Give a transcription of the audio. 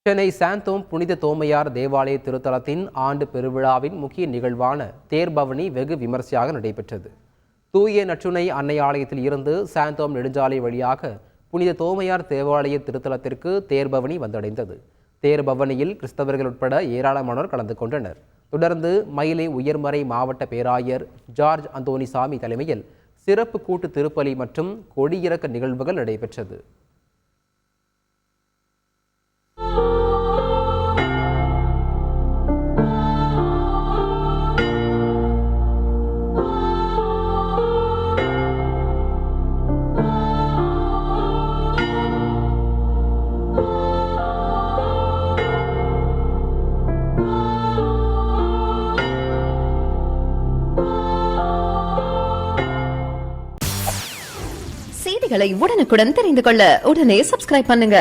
சென்னை சாந்தோம் புனித தோமையார் தேவாலய திருத்தலத்தின் ஆண்டு பெருவிழாவின் முக்கிய நிகழ்வான தேர்பவனி வெகு விமர்சையாக நடைபெற்றது. தூய நற்றுணை அன்னை ஆலயத்தில் இருந்து சாந்தோம் நெடுஞ்சாலை வழியாக புனித தோமையார் தேவாலய திருத்தலத்திற்கு தேர்பவனி வந்தடைந்தது. தேர்பவனியில் கிறிஸ்தவர்கள் உட்பட ஏராளமானோர் கலந்து கொண்டனர். தொடர்ந்து மயிலை உயர்மறை மாவட்ட பேராயர் ஜார்ஜ் அந்தோனிசாமி தலைமையில் சிறப்பு கூட்டு திருப்பலி மற்றும் கொடியிறக்க நிகழ்வுகள் நடைபெற்றது. செய்திகளை உடனுக்குடன் தெரிந்து கொள்ள உடனே சப்ஸ்கிரைப் பண்ணுங்க.